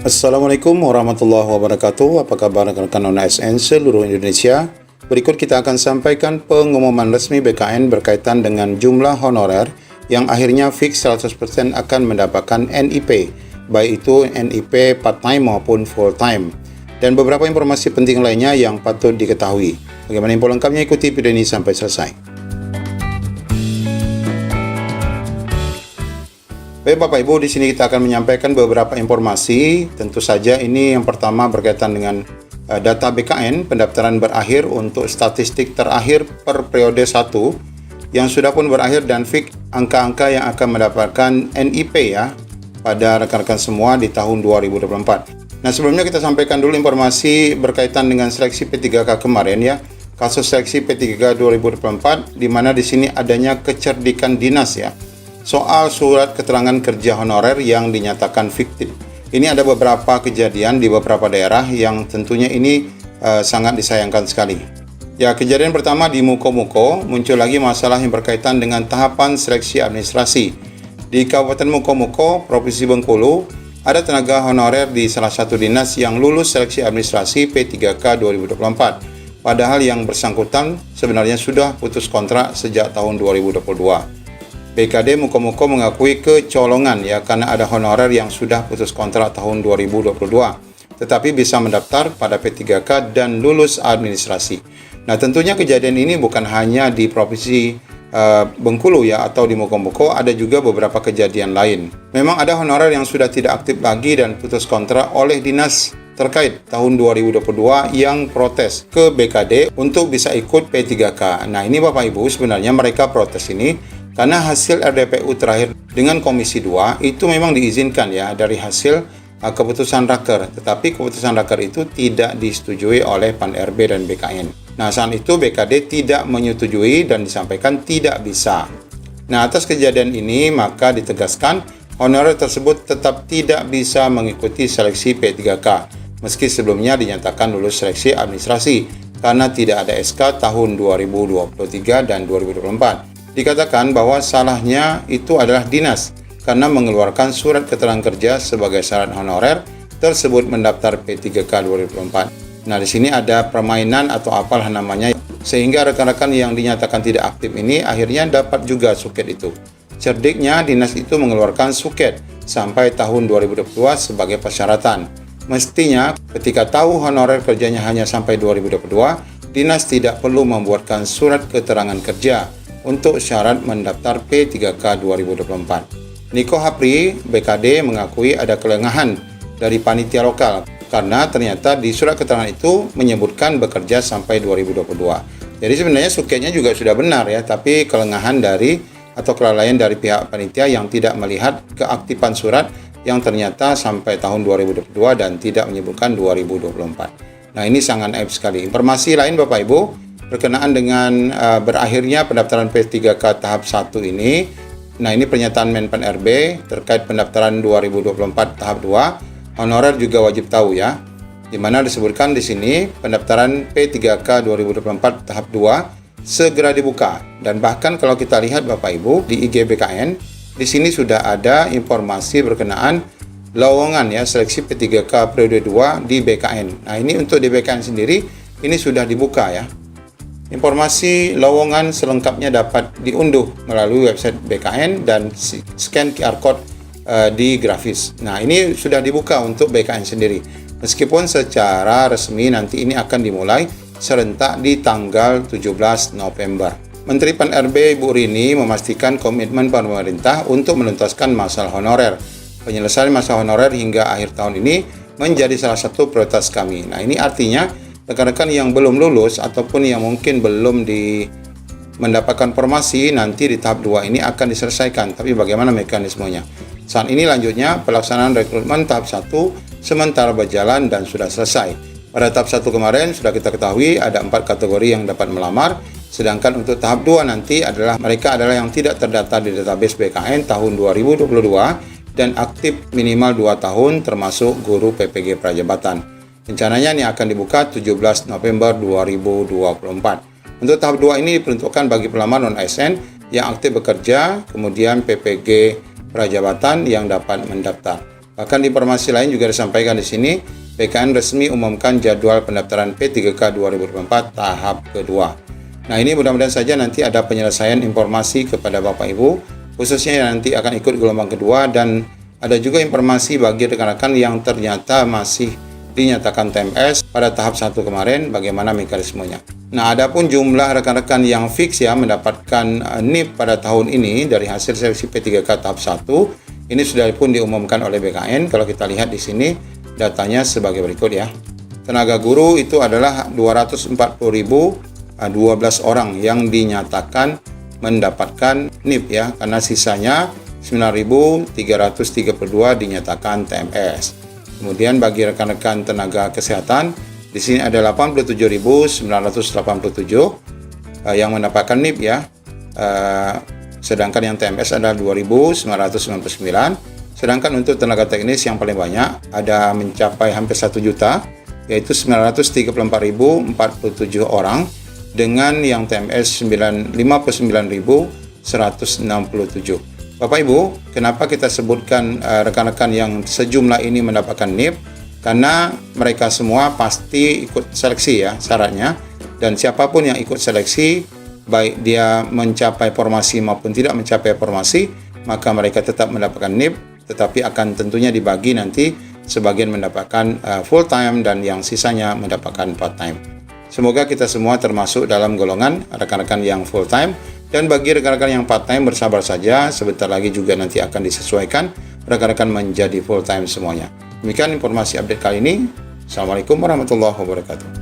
Assalamualaikum warahmatullahi wabarakatuh. Apa kabar rekan-rekan non-ASN seluruh Indonesia? Berikut kita akan sampaikan pengumuman resmi BKN berkaitan dengan jumlah honorer yang akhirnya fix 100% akan mendapatkan NIP, baik itu NIP part-time maupun full-time. Dan beberapa informasi penting lainnya yang patut diketahui. Bagaimana info lengkapnya, ikuti video ini sampai selesai. Baik Bapak Ibu, di sini kita akan menyampaikan beberapa informasi. Tentu saja ini yang pertama berkaitan dengan data BKN pendaftaran berakhir untuk statistik terakhir per periode 1 yang sudah pun berakhir dan fix angka-angka yang akan mendapatkan NIP ya pada rekan-rekan semua di tahun 2024. Nah, sebelumnya kita sampaikan dulu informasi berkaitan dengan seleksi P3K kemarin ya. Kasus seleksi P3K 2024 di mana di sini adanya kecerdikan dinas ya. Soal surat keterangan kerja honorer yang dinyatakan fiktif. Ini ada beberapa kejadian di beberapa daerah yang tentunya ini sangat disayangkan sekali. Ya, kejadian pertama di Muko-Muko, muncul lagi masalah yang berkaitan dengan tahapan seleksi administrasi. Di Kabupaten Muko-Muko, Provinsi Bengkulu, ada tenaga honorer di salah satu dinas yang lulus seleksi administrasi P3K 2024. Padahal yang bersangkutan sebenarnya sudah putus kontrak sejak tahun 2022. BKD Muko-Muko mengakui kecolongan ya karena ada honorer yang sudah putus kontrak tahun 2022 tetapi bisa mendaftar pada P3K dan lulus administrasi. Nah, tentunya kejadian ini bukan hanya di Provinsi Bengkulu ya atau di Muko-Muko, ada juga beberapa kejadian lain. Memang ada honorer yang sudah tidak aktif lagi dan putus kontrak oleh dinas terkait tahun 2022 yang protes ke BKD untuk bisa ikut P3K. Nah, ini Bapak Ibu, sebenarnya mereka protes ini karena hasil RDPU terakhir dengan Komisi 2 itu memang diizinkan ya dari hasil keputusan Raker. Tetapi keputusan Raker itu tidak disetujui oleh Pan-RB dan BKN. Nah, saat itu BKD tidak menyetujui dan disampaikan tidak bisa. Nah, atas kejadian ini maka ditegaskan honorer tersebut tetap tidak bisa mengikuti seleksi P3K. Meski sebelumnya dinyatakan lulus seleksi administrasi karena tidak ada SK tahun 2023 dan 2024. Dikatakan bahwa salahnya itu adalah dinas karena mengeluarkan surat keterangan kerja sebagai syarat honorer tersebut mendaftar P3K 2024. Nah, di sini ada permainan atau apalah namanya sehingga rekan-rekan yang dinyatakan tidak aktif ini akhirnya dapat juga suket itu. Cerdiknya dinas itu mengeluarkan suket sampai tahun 2022 sebagai persyaratan. Mestinya ketika tahu honorer kerjanya hanya sampai 2022, dinas tidak perlu membuatkan surat keterangan kerja untuk syarat mendaftar P3K 2024. Niko Hapri, BKD mengakui ada kelengahan dari panitia lokal karena ternyata di surat keterangan itu menyebutkan bekerja sampai 2022. Jadi sebenarnya suketnya juga sudah benar ya, tapi kelengahan dari atau kelalaian dari pihak panitia yang tidak melihat keaktifan surat yang ternyata sampai tahun 2022 dan tidak menyebutkan 2024. Nah, ini sangat aib sekali. Informasi lain Bapak Ibu, berkenaan dengan berakhirnya pendaftaran P3K tahap 1 ini. Nah, ini pernyataan Menpan RB terkait pendaftaran 2024 tahap 2. Honorer juga wajib tahu ya. Di mana disebutkan di sini pendaftaran P3K 2024 tahap 2 segera dibuka. Dan bahkan kalau kita lihat Bapak Ibu di IG BKN, di sini sudah ada informasi berkenaan lowongan ya seleksi P3K periode 2 di BKN. Nah, ini untuk di BKN sendiri ini sudah dibuka ya. Informasi lowongan selengkapnya dapat diunduh melalui website BKN dan scan QR code di grafis. Nah, ini sudah dibuka untuk BKN sendiri. Meskipun secara resmi nanti ini akan dimulai serentak di tanggal 17 November. Menteri Pan-RB Ibu Rini memastikan komitmen pemerintah untuk menuntaskan masalah honorer. Penyelesaian masalah honorer hingga akhir tahun ini menjadi salah satu prioritas kami. Nah, ini artinya rekan-rekan yang belum lulus ataupun yang mungkin belum mendapatkan formasi nanti di tahap 2 ini akan diselesaikan. Tapi bagaimana mekanismenya? Saat ini lanjutnya pelaksanaan rekrutmen tahap 1 sementara berjalan dan sudah selesai. Pada tahap 1 kemarin sudah kita ketahui ada 4 kategori yang dapat melamar. Sedangkan untuk tahap 2 nanti mereka adalah yang tidak terdaftar di database BKN tahun 2022 dan aktif minimal 2 tahun termasuk guru PPG Prajabatan. Rencananya ini akan dibuka 17 November 2024. Untuk tahap 2 ini diperuntukkan bagi pelamar non-ASN yang aktif bekerja, kemudian PPG Prajabatan yang dapat mendaftar. Bahkan di informasi lain juga disampaikan di sini, BKN resmi umumkan jadwal pendaftaran P3K 2024 tahap kedua. Nah, ini mudah-mudahan saja nanti ada penyelesaian informasi kepada Bapak Ibu, khususnya yang nanti akan ikut gelombang kedua, dan ada juga informasi bagi rekan-rekan yang ternyata masih dinyatakan TMS pada tahap 1 kemarin, bagaimana mekanismenya. Nah, adapun jumlah rekan-rekan yang fix ya mendapatkan NIP pada tahun ini dari hasil seleksi P3K tahap 1, ini sudah pun diumumkan oleh BKN. Kalau kita lihat di sini datanya sebagai berikut ya. Tenaga guru itu adalah 240.012 orang yang dinyatakan mendapatkan NIP ya, karena sisanya 9.332 dinyatakan TMS. Kemudian bagi rekan-rekan tenaga kesehatan, di sini ada 87.987 yang mendapatkan NIP ya. Sedangkan yang TMS ada 2.999. Sedangkan untuk tenaga teknis yang paling banyak ada mencapai hampir 1 juta, yaitu 934.047 orang, dengan yang TMS 59.167. Bapak Ibu, kenapa kita sebutkan rekan-rekan yang sejumlah ini mendapatkan NIP? Karena mereka semua pasti ikut seleksi ya syaratnya, dan siapapun yang ikut seleksi, baik dia mencapai formasi maupun tidak mencapai formasi, maka mereka tetap mendapatkan NIP, tetapi akan tentunya dibagi nanti, sebagian mendapatkan full time dan yang sisanya mendapatkan part time. Semoga kita semua termasuk dalam golongan rekan-rekan yang full time. Dan bagi rekan-rekan yang part-time, bersabar saja, sebentar lagi juga nanti akan disesuaikan rekan-rekan menjadi full-time semuanya. Demikian informasi update kali ini. Assalamualaikum warahmatullahi wabarakatuh.